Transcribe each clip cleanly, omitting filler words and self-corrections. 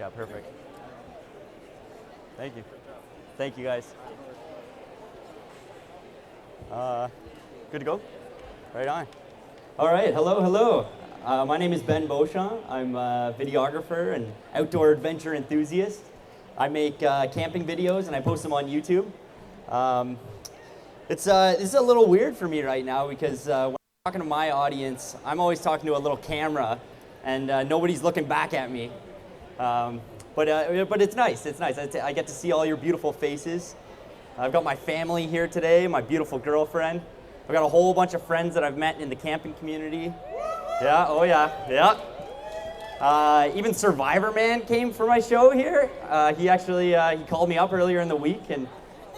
Yeah, perfect. Thank you. Thank you, guys. Good to go? Right on. All right, hello. My name is Ben Beauchamp. I'm a videographer and outdoor adventure enthusiast. I make camping videos and I post them on YouTube. It's a little weird for me right now because when I'm talking to my audience, I'm always talking to a little camera and nobody's looking back at me. But it's nice. It's nice. I get to see all your beautiful faces. I've got my family here today, my beautiful girlfriend. I've got a whole bunch of friends that I've met in the camping community. Yeah, oh yeah. Even Survivor Man came for my show here. He called me up earlier in the week and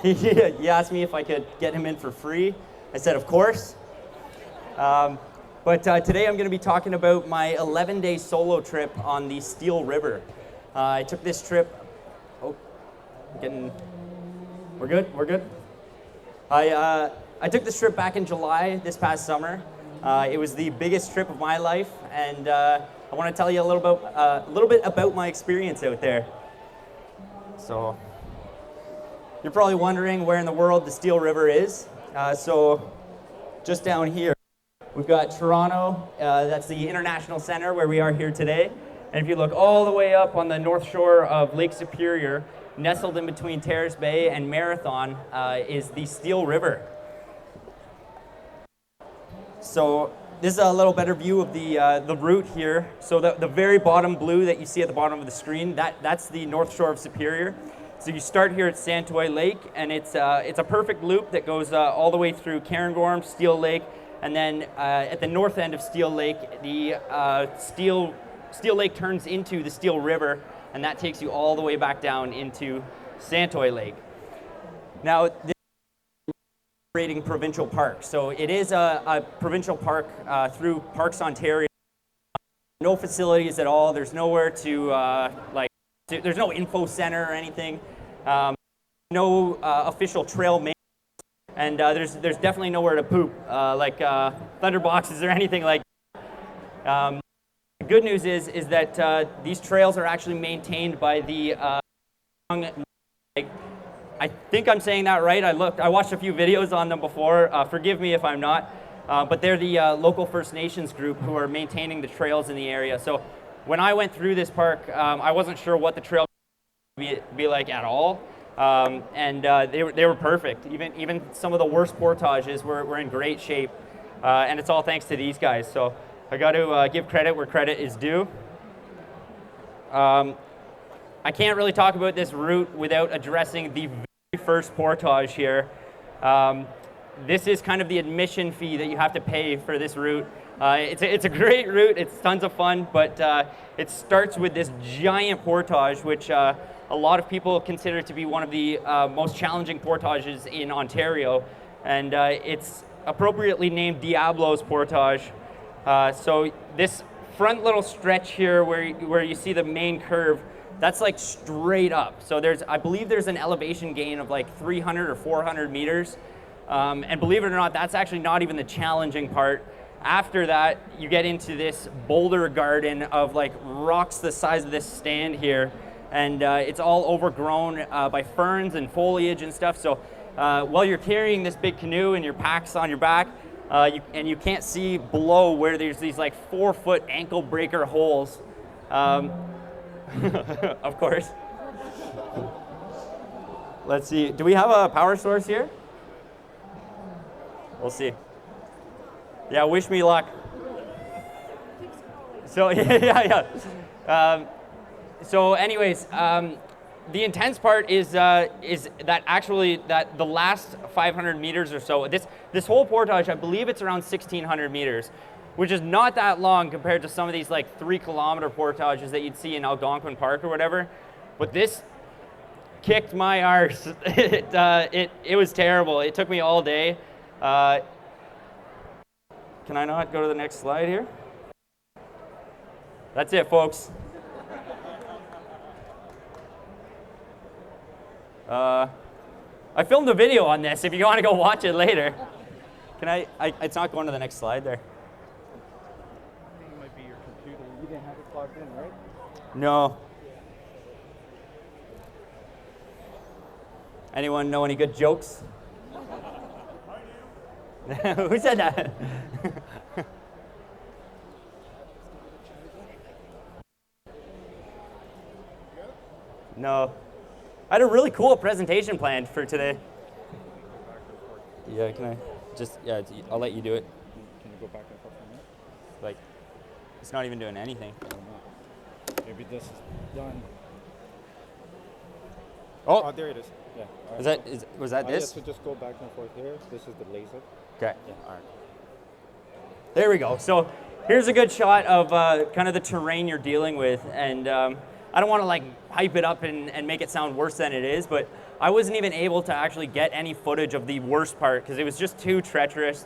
he asked me if I could get him in for free. I said, of course. But today I'm going to be talking about my 11-day solo trip on the Steel River. I took this trip. We're good. I took this trip back in July this past summer. It was the biggest trip of my life, and I want to tell you a little bit about my experience out there. So, you're probably wondering where in the world the Steel River is. So, just down here, we've got Toronto. That's the International Center where we are here today. And if you look all the way up on the north shore of Lake Superior, nestled in between Terrace Bay and Marathon, is the Steel River. So this is a little better view of the route here. So the very bottom blue that you see at the bottom of the screen, that's the north shore of Superior. So you start here at Santoy Lake, and it's a perfect loop that goes all the way through Carngorm, Steel Lake, and then at the north end of Steel Lake, the Steel Lake turns into the Steel River, and that takes you all the way back down into Santoy Lake. Now, this is a operating provincial park. So it is a provincial park through Parks Ontario. No facilities at all. There's nowhere to, there's no info center or anything. No official trail maintenance. And there's definitely nowhere to poop, like thunderboxes or anything like that. The good news is that these trails are actually maintained by the I think I'm saying that right. I watched a few videos on them before. Forgive me if I'm not. But they're the local First Nations group who are maintaining the trails in the area. So when I went through this park, I wasn't sure what the trail would be like at all. And they were perfect. Even some of the worst portages were in great shape. And it's all thanks to these guys. So I got to give credit where credit is due. I can't really talk about this route without addressing the very first portage here. This is kind of the admission fee that you have to pay for this route. It's a great route, it's tons of fun, but it starts with this giant portage, which a lot of people consider to be one of the most challenging portages in Ontario, and it's appropriately named Diablo's Portage. So this front little stretch here where you see the main curve, that's like straight up. So I believe there's an elevation gain of like 300 or 400 meters. And believe it or not, that's actually not even the challenging part. After that, you get into this boulder garden of like rocks the size of this stand here. And it's all overgrown by ferns and foliage and stuff. So while you're carrying this big canoe and your packs on your back, and you can't see below where there's these like 4-foot ankle breaker holes. Of course. Let's see. Do we have a power source here? We'll see. Yeah, wish me luck. So yeah. So anyways, the intense part is that actually that the last 500 meters or so, this whole portage, I believe it's around 1,600 meters, which is not that long compared to some of these like 3-kilometer portages that you'd see in Algonquin Park or whatever. But this kicked my arse. It was terrible. It took me all day. Can I not go to the next slide here? That's it, folks. I filmed a video on this if you want to go watch it later. Can I it's not going to the next slide there. I think it might be your computer. You didn't have it plugged in, right? No. Anyone know any good jokes? Who said that? No. I had a really cool presentation planned for today. Yeah, can I just, yeah, I'll let you do it. Can you go back and forth from there? Like, it's not even doing anything. Maybe this is done. Oh, there it is. Yeah. All was right. that this? Yeah, so just go back and forth here. This is the laser. Okay. Yeah. All right. There we go. So here's a good shot of kind of the terrain you're dealing with. And I don't want to like hype it up and make it sound worse than it is, but I wasn't even able to actually get any footage of the worst part because it was just too treacherous.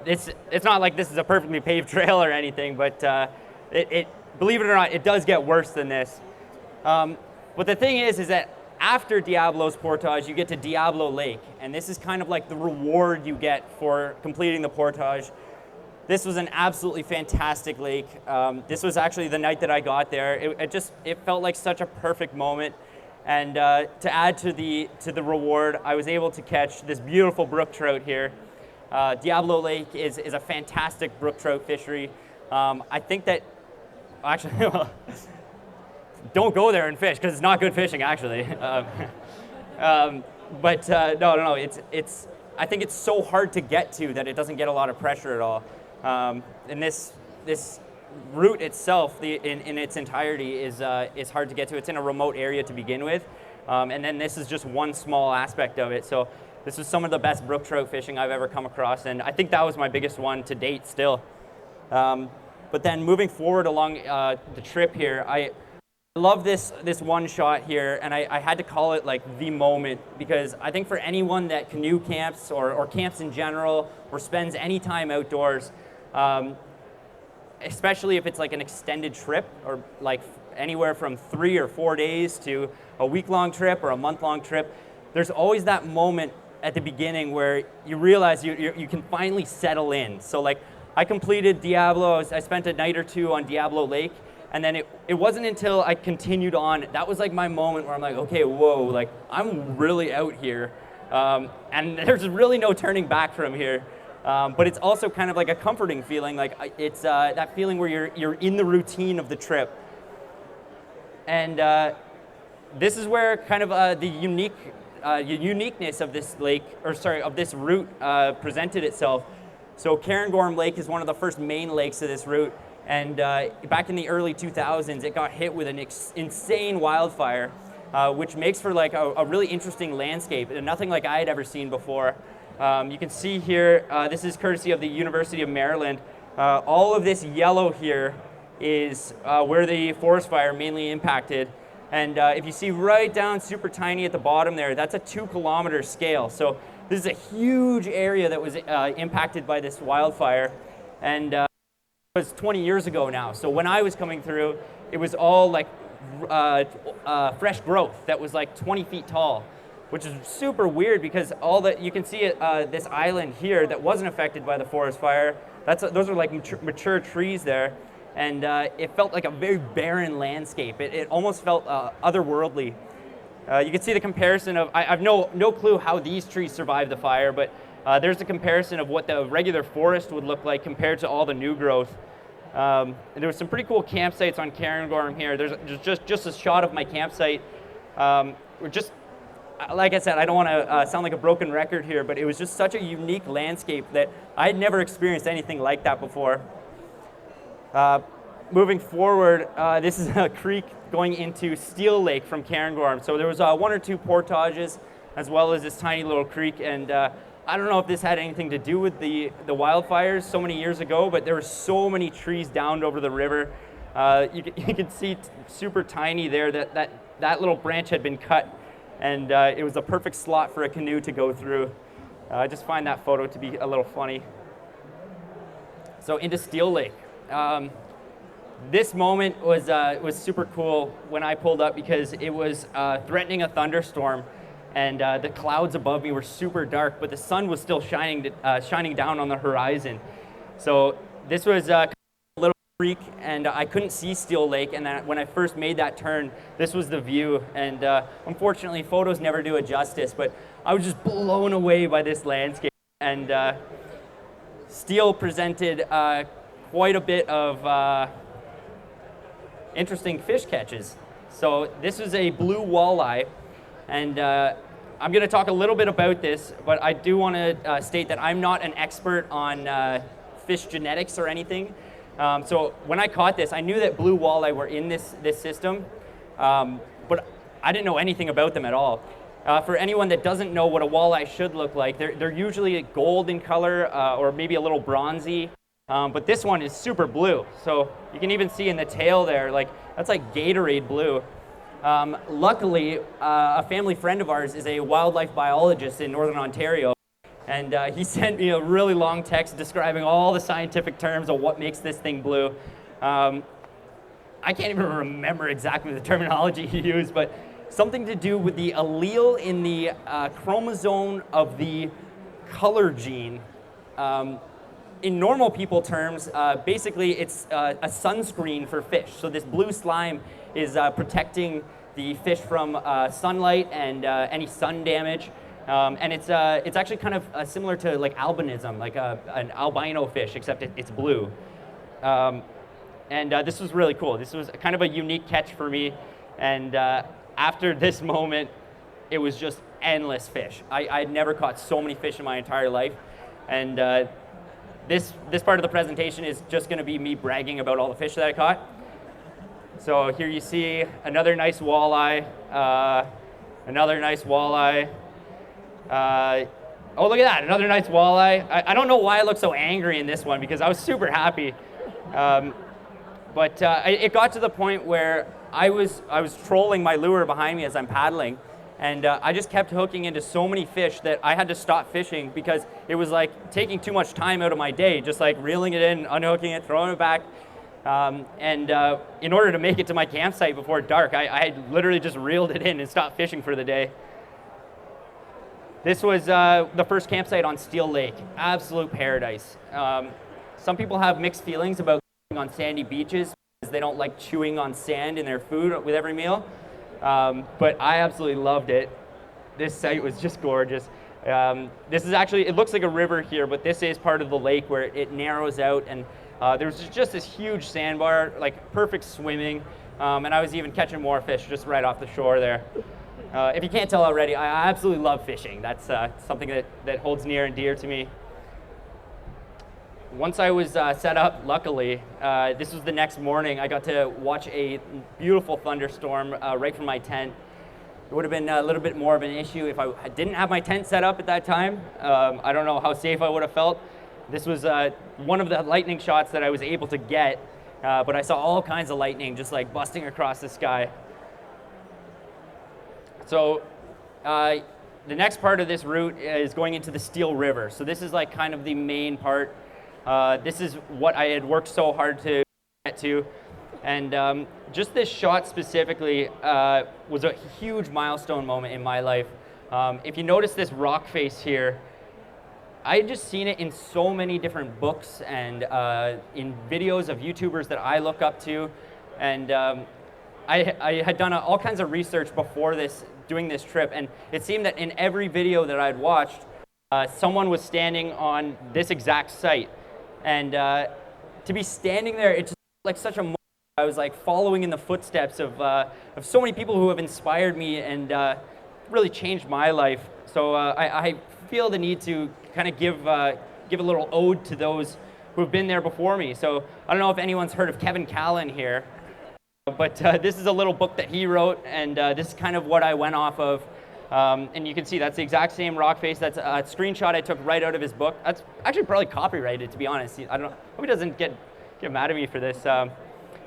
It's not like this is a perfectly paved trail or anything, but believe it or not, it does get worse than this. But the thing is that after Diablo's Portage, you get to Diablo Lake, and this is kind of like the reward you get for completing the Portage. This was an absolutely fantastic lake. This was actually the night that I got there. It felt like such a perfect moment. And to add to the reward, I was able to catch this beautiful brook trout here. Diablo Lake is a fantastic brook trout fishery. I think that, actually, don't go there and fish because it's not good fishing, actually. But no, I think it's so hard to get to that it doesn't get a lot of pressure at all. And this route itself, in its entirety, is hard to get to. It's in a remote area to begin with, and then this is just one small aspect of it. So this was some of the best brook trout fishing I've ever come across, and I think that was my biggest one to date still. But then moving forward along the trip here, I love this one shot here, and I had to call it like the moment, because I think for anyone that canoe camps or camps in general or spends any time outdoors, especially if it's like an extended trip or like anywhere from 3 or 4 days to a week-long trip or a month-long trip, there's always that moment at the beginning where you realize you can finally settle in. So like I completed Diablo, I spent a night or two on Diablo Lake, and then it wasn't until I continued on, that was like my moment where I'm like, okay, whoa, like I'm really out here. And there's really no turning back from here. But it's also kind of like a comforting feeling, like it's that feeling where you're in the routine of the trip. And this is where kind of the uniqueness of this lake, of this route presented itself. So Carngorm Lake is one of the first main lakes of this route. And back in the early 2000s, it got hit with an insane wildfire, which makes for like a really interesting landscape, and nothing like I had ever seen before. You can see here, this is courtesy of the University of Maryland. All of this yellow here is where the forest fire mainly impacted. And if you see right down super tiny at the bottom there, that's a 2-kilometer scale. So this is a huge area that was impacted by this wildfire. And it was 20 years ago now. So when I was coming through, it was all like fresh growth that was like 20 feet tall, which is super weird because all that you can see this island here that wasn't affected by the forest fire. Those are like mature trees there, and it felt like a very barren landscape. It almost felt otherworldly. You can see the comparison of I've no clue how these trees survived the fire, but there's a comparison of what the regular forest would look like compared to all the new growth. And there were some pretty cool campsites on Carngorm here. There's just a shot of my campsite. We're just, like I said, I don't want to sound like a broken record here, but it was just such a unique landscape that I had never experienced anything like that before. Moving forward, this is a creek going into Steel Lake from Carngorm. So there was 1 or 2 portages, as well as this tiny little creek, and I don't know if this had anything to do with the wildfires so many years ago, but there were so many trees downed over the river. You can see super tiny there that little branch had been cut, and it was a perfect slot for a canoe to go through. I just find that photo to be a little funny. So into Steel Lake. This moment was super cool when I pulled up because it was threatening a thunderstorm, and the clouds above me were super dark, but the sun was still shining down on the horizon. So this was a little creek, and I couldn't see Steel Lake, and then when I first made that turn, this was the view, and unfortunately photos never do it justice, but I was just blown away by this landscape, and Steel presented quite a bit of interesting fish catches. So this was a blue walleye, and I'm going to talk a little bit about this, but I do want to state that I'm not an expert on fish genetics or anything. So when I caught this, I knew that blue walleye were in this system, but I didn't know anything about them at all. For anyone that doesn't know what a walleye should look like, they're usually gold in color or maybe a little bronzy, but this one is super blue. So you can even see in the tail there, like that's like Gatorade blue. Luckily, a family friend of ours is a wildlife biologist in Northern Ontario, and he sent me a really long text describing all the scientific terms of what makes this thing blue. I can't even remember exactly the terminology he used, but something to do with the allele in the chromosome of the color gene. In normal people terms, basically it's a sunscreen for fish. So this blue slime is protecting the fish from sunlight and any sun damage. And it's actually kind of similar to like albinism, like an albino fish, except it's blue. And this was really cool. This was kind of a unique catch for me. And after this moment, it was just endless fish. I'd never caught so many fish in my entire life. And this part of the presentation is just going to be me bragging about all the fish that I caught. So here you see another nice walleye, another nice walleye. Oh, look at that, another nice walleye. I don't know why I look so angry in this one because I was super happy. But it got to the point where I was trolling my lure behind me as I'm paddling, and I just kept hooking into so many fish that I had to stop fishing because it was like taking too much time out of my day, just like reeling it in, unhooking it, throwing it back. And in order to make it to my campsite before dark, I literally just reeled it in and stopped fishing for the day. This was the first campsite on Steel Lake, absolute paradise. Some people have mixed feelings about on sandy beaches because they don't like chewing on sand in their food with every meal. But I absolutely loved it. This site was just gorgeous. This is actually, it looks like a river here, but this is part of the lake where it narrows out, and there's just this huge sandbar, like perfect swimming. And I was even catching more fish just right off the shore there. If you can't tell already, I absolutely love fishing. That's something that holds near and dear to me. Once I was set up, luckily, this was the next morning, I got to watch a beautiful thunderstorm right from my tent. It would have been a little bit more of an issue if I didn't have my tent set up at that time. I don't know how safe I would have felt. This was one of the lightning shots that I was able to get, but I saw all kinds of lightning just like busting across the sky. So the next part of this route is going into the Steel River. So this is like kind of the main part. This is what I had worked so hard to get to. And just this shot specifically was a huge milestone moment in my life. If you notice this rock face here, I had just seen it in so many different books and in videos of YouTubers that I look up to. And I had done all kinds of research before doing this trip, and it seemed that in every video that I'd watched, someone was standing on this exact site. And to be standing there, it's just like such a moment. I was like following in the footsteps of so many people who have inspired me and really changed my life. So I feel the need to kind of give a little ode to those who have been there before me. So I don't know if anyone's heard of Kevin Callan here, but this is a little book that he wrote, and this is kind of what I went off of. And you can see that's the exact same rock face. That's a screenshot I took right out of his book. That's actually probably copyrighted, to be honest. I don't know. Hope he doesn't get mad at me for this.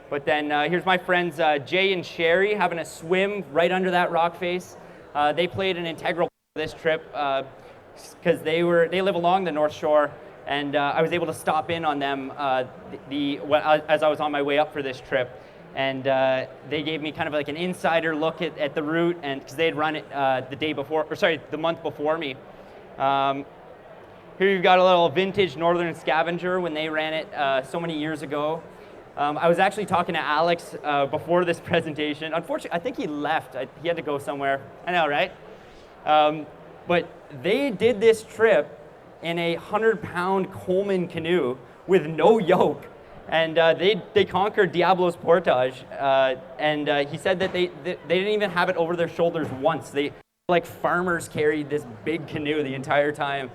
But then here's my friends Jay and Sherry having a swim right under that rock face. They played an integral part of this trip because they live along the North Shore, and I was able to stop in on them as I was on my way up for this trip. And they gave me kind of like an insider look at the route, and because they had run it the month before me. Here you've got a little vintage Northern Scavenger when they ran it so many years ago. I was actually talking to Alex before this presentation. Unfortunately, I think he left. He had to go somewhere. I know, right? But they did this trip in a 100-pound Coleman canoe with no yoke. And they conquered Diablo's Portage. And he said that they didn't even have it over their shoulders once. They, like farmers, carried this big canoe the entire time.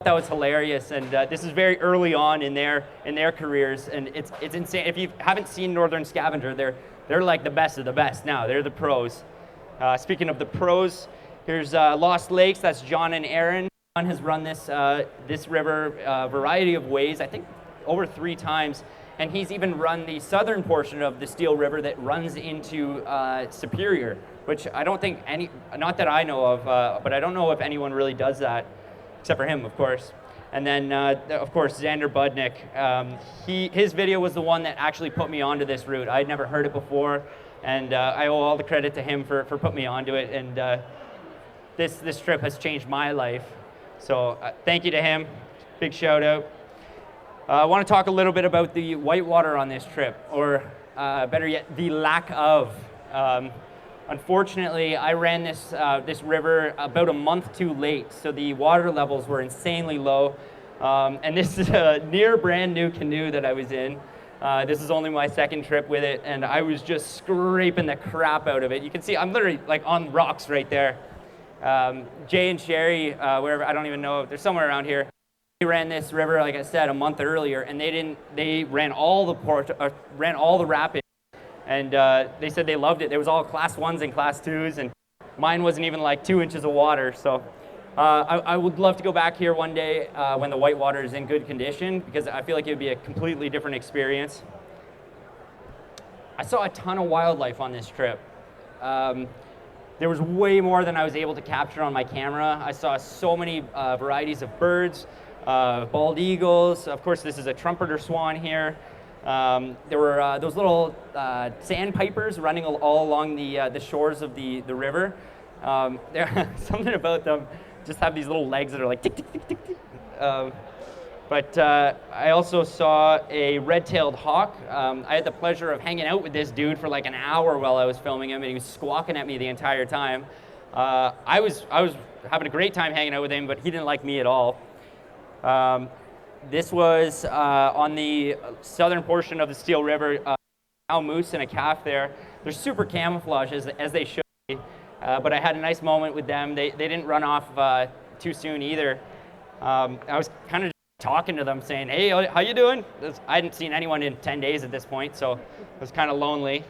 That was hilarious, and this is very early on in their careers, and it's insane. If you haven't seen Northern Scavenger, they're like the best of the best now. They're the pros. Speaking of the pros, here's Lost Lakes. That's John and Aaron. John has run this river a variety of ways. I think over 3 times, and he's even run the southern portion of the Steel River that runs into Superior, which I don't think not that I know of, but I don't know if anyone really does that. Except for him, of course. And then, of course, Xander Budnick. His video was the one that actually put me onto this route. I'd never heard it before, and I owe all the credit to him for putting me onto it. And this trip has changed my life. So thank you to him. Big shout out. I want to talk a little bit about the whitewater on this trip, or better yet, the lack of. Unfortunately, I ran this river about a month too late, so the water levels were insanely low. And this is a near brand new canoe that I was in. This is only my 2nd trip with it, and I was just scraping the crap out of it. You can see I'm literally like on rocks right there. Jay and Sherry, wherever, I don't even know if they're somewhere around here. They ran this river, like I said, a month earlier, and they ran all the rapids. And they said they loved it. There was all class 1s and class 2s, and mine wasn't even like 2 inches of water. So I would love to go back here one day when the whitewater is in good condition, because I feel like it would be a completely different experience. I saw a ton of wildlife on this trip. There was way more than I was able to capture on my camera. I saw so many varieties of birds, bald eagles. Of course, this is a trumpeter swan here. There were those little sandpipers running all along the shores of the river. Something about them just have these little legs that are like tick, tick, tick, tick, tick. But I also saw a red-tailed hawk. I had the pleasure of hanging out with this dude for like an hour while I was filming him, and he was squawking at me the entire time. I was having a great time hanging out with him, but he didn't like me at all. This was on the southern portion of the Steel River. Cow, moose, and a calf there. They're super camouflaged as they should be, but I had a nice moment with them. They didn't run off too soon either. I was kind of talking to them, saying, "Hey, how you doing?" I hadn't seen anyone in 10 days at this point, so it was kind of lonely.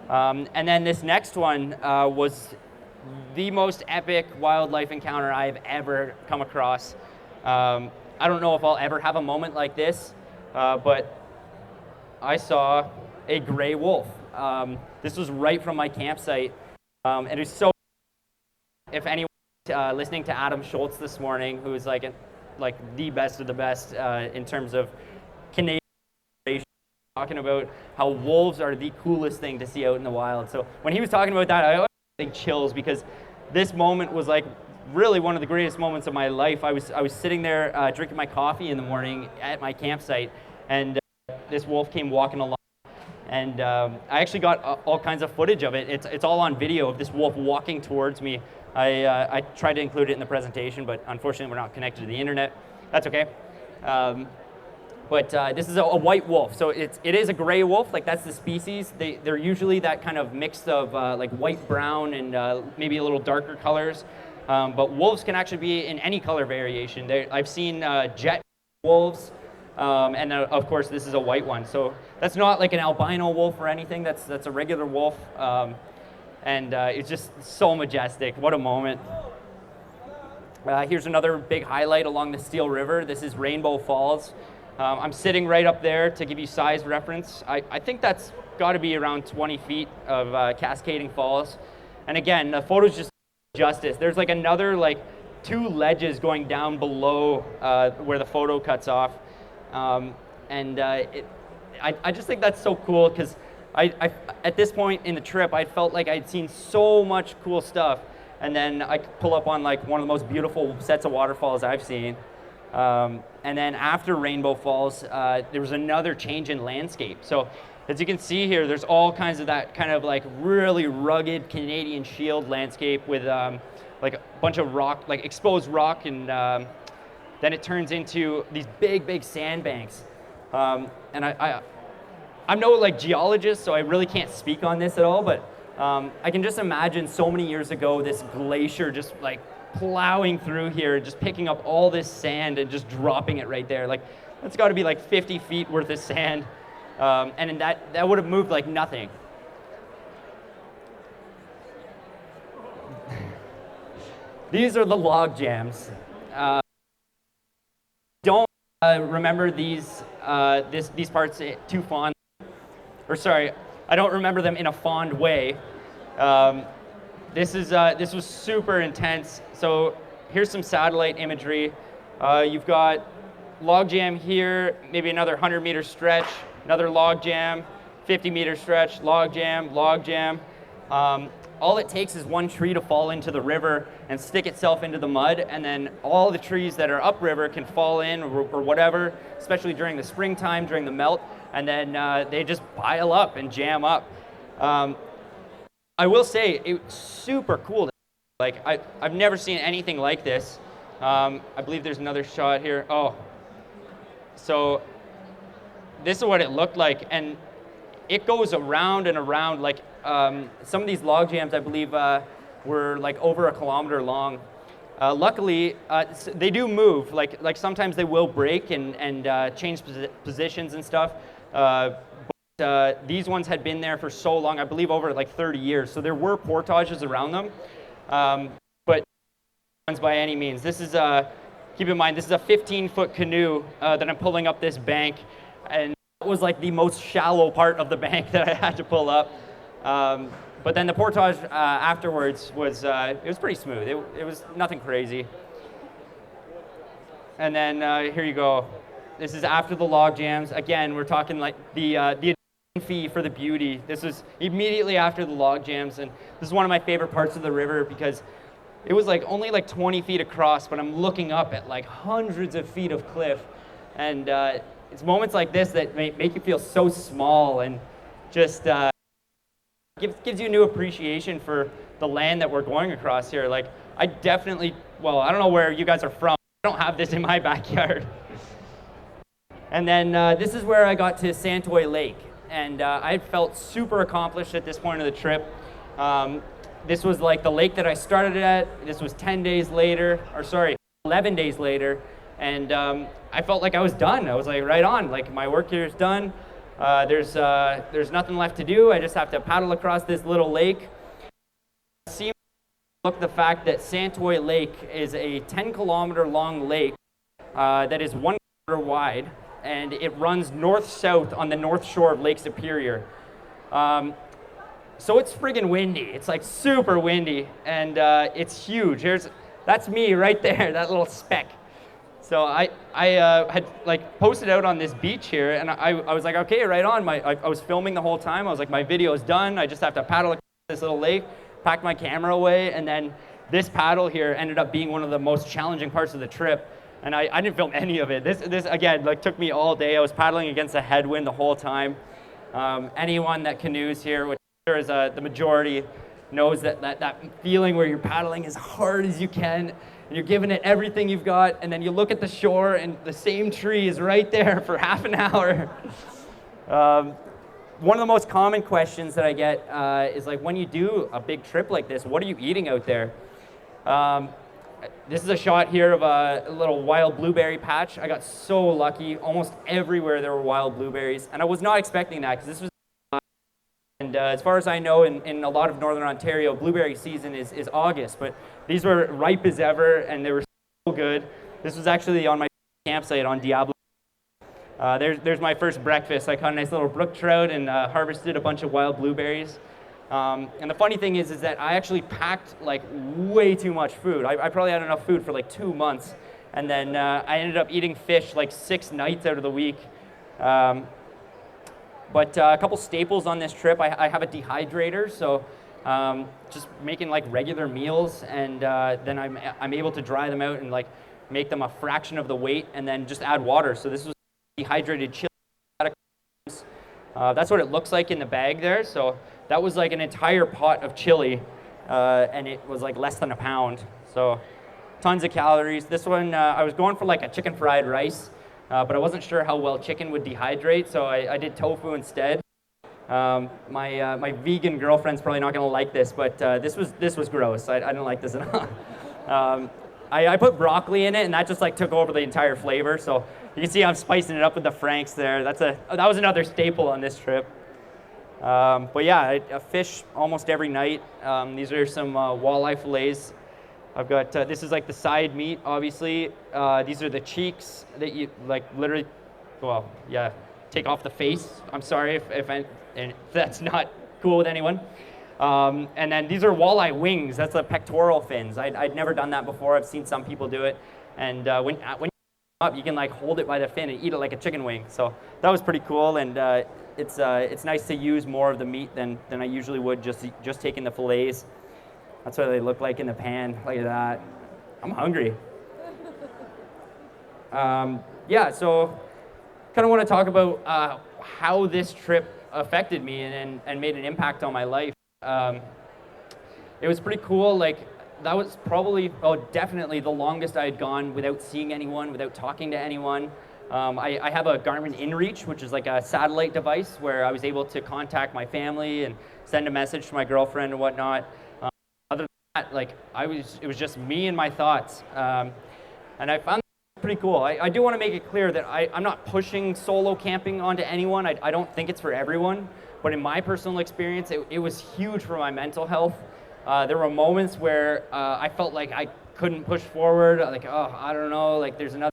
And then this next one was the most epic wildlife encounter I've ever come across. I don't know if I'll ever have a moment like this, but I saw a gray wolf. This was right from my campsite, and it was so. If anyone listening to Adam Schultz this morning, who's like the best of the best in terms of Canadian, talking about how wolves are the coolest thing to see out in the wild. So when he was talking about that, I always think chills, because this moment was like really one of the greatest moments of my life. I was sitting there drinking my coffee in the morning at my campsite, and this wolf came walking along, and I actually got all kinds of footage of it. It's all on video of this wolf walking towards me. I tried to include it in the presentation, but unfortunately we're not connected to the internet. That's okay. But this is a white wolf, so it is a gray wolf. Like, that's the species. They're usually that kind of mix of like white, brown, and maybe a little darker colors. But wolves can actually be in any color variation. I've seen jet wolves, and of course this is a white one. So that's not like an albino wolf or anything. That's a regular wolf, and it's just so majestic. What a moment. Here's another big highlight along the Steel River. This is Rainbow Falls. I'm sitting right up there to give you size reference. I think that's got to be around 20 feet of cascading falls. And again, the photo's just justice. There's like another 2 ledges going down below where the photo cuts off. I just think that's so cool, because I at this point in the trip, I felt like I'd seen so much cool stuff. And then I pull up on like one of the most beautiful sets of waterfalls I've seen. And then after Rainbow Falls, there was another change in landscape. So as you can see here, there's all kinds of that kind of like really rugged Canadian Shield landscape with like a bunch of rock, like exposed rock, and then it turns into these big sandbanks. And I'm no like geologist, so I really can't speak on this at all, but I can just imagine so many years ago, this glacier just like plowing through here, just picking up all this sand and just dropping it right there. Like, that's got to be like 50 feet worth of sand. And in that would have moved like nothing. These are the log jams. Don't remember these parts too fond. Or sorry, I don't remember them in a fond way. This was super intense. So here's some satellite imagery. You've got log jam here, maybe another 100-meter stretch, another log jam, 50-meter stretch, log jam, log jam. All it takes is one tree to fall into the river and stick itself into the mud, and then all the trees that are upriver can fall in or whatever, especially during the springtime, during the melt, and then they just pile up and jam up. I will say, it's super cool. Like, I've never seen anything like this. I believe there's another shot here. Oh, so this is what it looked like, and it goes around and around. Like, some of these log jams, I believe, were like over 1 kilometer long. Luckily, they do move. Like sometimes they will break and change positions and stuff. These ones had been there for so long, I believe over like 30 years. So there were portages around them, but ones by any means. This is keep in mind, this is a 15-foot canoe that I'm pulling up this bank, and that was like the most shallow part of the bank that I had to pull up. But then the portage afterwards was it was pretty smooth. It was nothing crazy. And then here you go. This is after the log jams. Again, we're talking like the fee for the beauty. This was immediately after the log jams, and this is one of my favorite parts of the river because it was like only like 20 feet across, but I'm looking up at like hundreds of feet of cliff, and it's moments like this that make you feel so small and just gives you a new appreciation for the land that we're going across here. Like, I definitely, well, I don't know where you guys are from. I don't have this in my backyard. And then this is where I got to Santoy Lake. And I felt super accomplished at this point of the trip. This was like the lake that I started at. This was 10 days later, or sorry, 11 days later. And I felt like I was done. I was like, right on, like my work here is done. There's nothing left to do. I just have to paddle across this little lake. Look, the fact that Santoy Lake is a 10-kilometer long lake that is 1 kilometer wide, and it runs north-south on the north shore of Lake Superior. So it's friggin' windy. It's like super windy, and it's huge. That's me right there, that little speck. So I had like posted out on this beach here, and I was like, okay, right on. I was filming the whole time. I was like, my video is done. I just have to paddle across this little lake, pack my camera away, and then this paddle here ended up being one of the most challenging parts of the trip. And I didn't film any of it. This again, like, took me all day. I was paddling against a headwind the whole time. Anyone that canoes here, which I'm sure is the majority, knows that feeling where you're paddling as hard as you can, and you're giving it everything you've got, and then you look at the shore, and the same tree is right there for half an hour. One of the most common questions that I get is like, when you do a big trip like this, what are you eating out there? This is a shot here of a little wild blueberry patch. I got so lucky. Almost everywhere there were wild blueberries, and I was not expecting that because this was. And as far as I know, in a lot of northern Ontario, blueberry season is August, but these were ripe as ever, and they were so good. This was actually on my campsite on Diablo. There's my first breakfast. I caught a nice little brook trout and harvested a bunch of wild blueberries. And the funny thing is that I actually packed like way too much food. I probably had enough food for like 2 months, and then I ended up eating fish like 6 nights out of the week. But a couple staples on this trip, I have a dehydrator, so just making like regular meals, and then I'm able to dry them out and like make them a fraction of the weight, and then just add water. So this was dehydrated chili. That's what it looks like in the bag there. So that was like an entire pot of chili, and it was like less than a pound. So tons of calories. This one, I was going for like a chicken fried rice, but I wasn't sure how well chicken would dehydrate, so I did tofu instead. My vegan girlfriend's probably not gonna like this, but this was gross. I didn't like this at all. I put broccoli in it, and that just like took over the entire flavor. So you can see I'm spicing it up with the Franks there. That was another staple on this trip. But yeah, I fish almost every night. These are some walleye fillets. I've got, this is like the side meat, obviously. These are the cheeks that you like literally, well, yeah, take off the face. I'm sorry if that's not cool with anyone. And then these are walleye wings. That's the pectoral fins. I'd never done that before. I've seen some people do it. And when you up, you can like hold it by the fin and eat it like a chicken wing. So that was pretty cool. And it's nice to use more of the meat than I usually would, just taking the fillets. That's what they look like in the pan. Look at that. I'm hungry. Yeah, so kind of want to talk about how this trip affected me and made an impact on my life. It was pretty cool. Like, that was probably, definitely the longest I had gone without seeing anyone, without talking to anyone. I have a Garmin InReach, which is like a satellite device where I was able to contact my family and send a message to my girlfriend and whatnot. Other than that, like, it was just me and my thoughts. And I found that pretty cool. I do want to make it clear that I'm not pushing solo camping onto anyone. I don't think it's for everyone. But in my personal experience, it was huge for my mental health. There were moments where I felt like I couldn't push forward. Like, I don't know, like there's another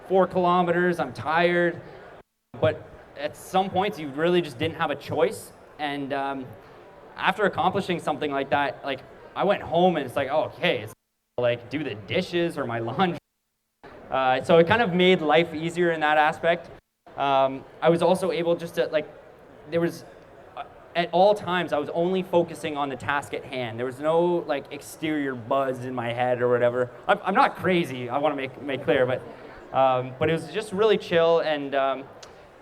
4 kilometers, I'm tired. But at some points, you really just didn't have a choice. And after accomplishing something like that, like I went home and it's like, okay, it's like do the dishes or my laundry. So it kind of made life easier in that aspect. I was also able just to there was, at all times, I was only focusing on the task at hand. There was no like exterior buzz in my head or whatever. I'm not crazy, I want to make clear, but it was just really chill. And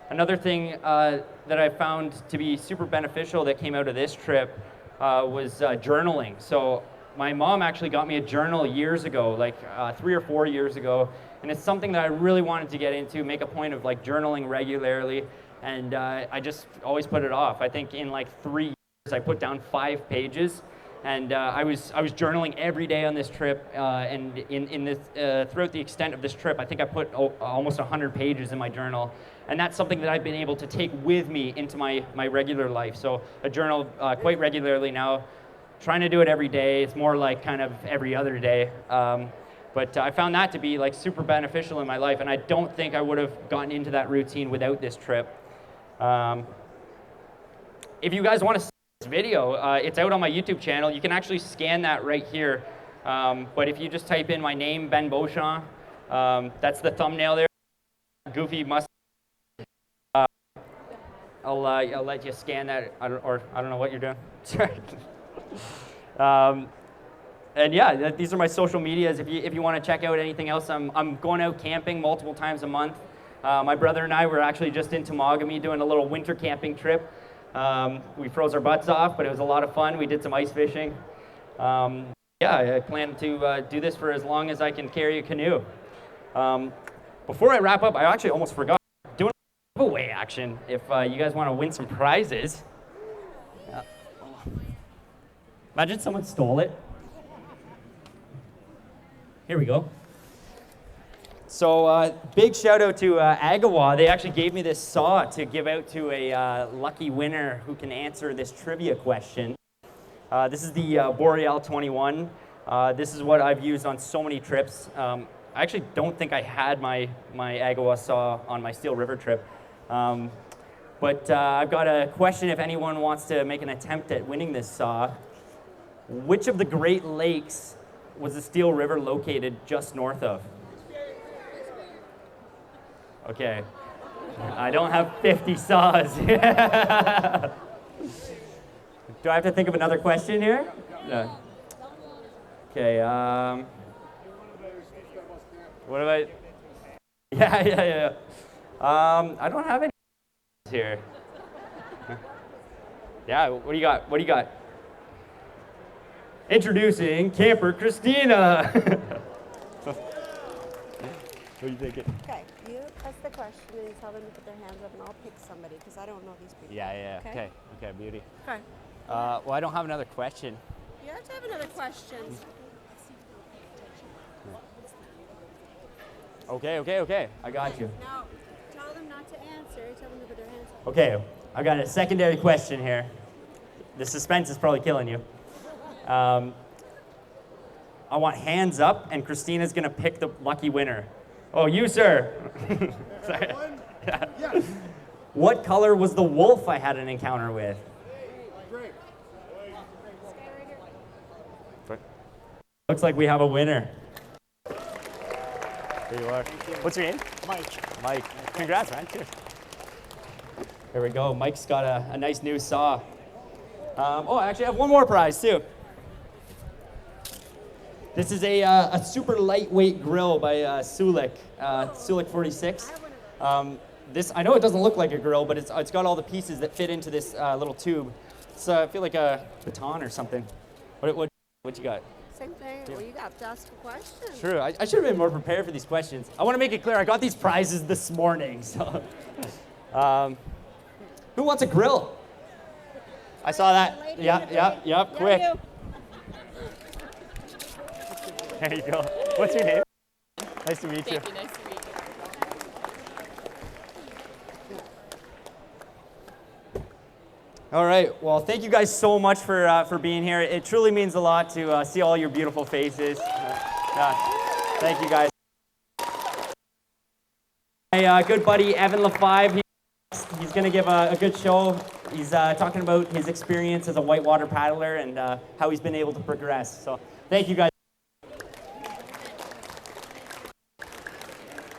another thing that I found to be super beneficial that came out of this trip was journaling. So my mom actually got me a journal years ago, like 3 or 4 years ago, and it's something that I really wanted to get into, make a point of like journaling regularly. And I just always put it off. I think in like 3 years, I put down 5 pages, and I was journaling every day on this trip. And in this throughout the extent of this trip, I think I put almost 100 pages in my journal, and that's something that I've been able to take with me into my regular life. So I journal quite regularly now, trying to do it every day. It's more like kind of every other day. But I found that to be like super beneficial in my life, and I don't think I would have gotten into that routine without this trip. If you guys want to see this video, it's out on my YouTube channel. You can actually scan that right here. But if you just type in my name, Ben Beauchamp, that's the thumbnail there. Goofy mustache. I'll let you scan that, I don't know what you're doing. Sorry. And yeah, these are my social medias. If you want to check out anything else, I'm going out camping multiple times a month. My brother and I were actually just in Temagami doing a little winter camping trip. We froze our butts off, but it was a lot of fun. We did some ice fishing. Yeah, I plan to do this for as long as I can carry a canoe. Before I wrap up, I actually almost forgot. Doing a giveaway action if you guys want to win some prizes. Imagine someone stole it. Here we go. So big shout out to Agawa. They actually gave me this saw to give out to a lucky winner who can answer this trivia question. This is the Boreal 21. This is what I've used on so many trips. I actually don't think I had my Agawa saw on my Steel River trip. But I've got a question if anyone wants to make an attempt at winning this saw. Which of the Great Lakes was the Steel River located just north of? Okay, I don't have 50 saws. Do I have to think of another question here? No. Okay, What about? Yeah. I don't have any here. Yeah, what do you got? What do you got? Introducing camper Christina. What are you thinking? Okay, you ask the question and you tell them to put their hands up and I'll pick somebody because I don't know these people. Yeah. Okay? Okay, beauty. Okay. Well, I don't have another question. You have to have another question. Okay. I got you. No, tell them not to answer. Tell them to put their hands up. Okay, I got a secondary question here. The suspense is probably killing you. I want hands up, and Christina's gonna pick the lucky winner. Oh, you, sir. Sorry. Yeah. What color was the wolf I had an encounter with? Great. Looks like we have a winner. There you are. What's your name? Mike. Congrats, man. Cheers. Here we go. Mike's got a nice new saw. I actually have one more prize, too. This is a super lightweight grill by Sulik, Sulik 46. This, I know it doesn't look like a grill, but it's got all the pieces that fit into this little tube. It's I feel like a baton or something. What you got? Same thing. Well, you got to ask a question. True. I should have been more prepared for these questions. I want to make it clear, I got these prizes this morning. So, who wants a grill? I saw that. Yeah. Quick. There you go. What's your name? Nice to meet you. Thank you. Nice to meet you. All right. Well, thank you guys so much for being here. It truly means a lot to see all your beautiful faces. Thank you guys. My good buddy Evan LaFive, he's going to give a good show. He's talking about his experience as a whitewater paddler and how he's been able to progress. So thank you guys.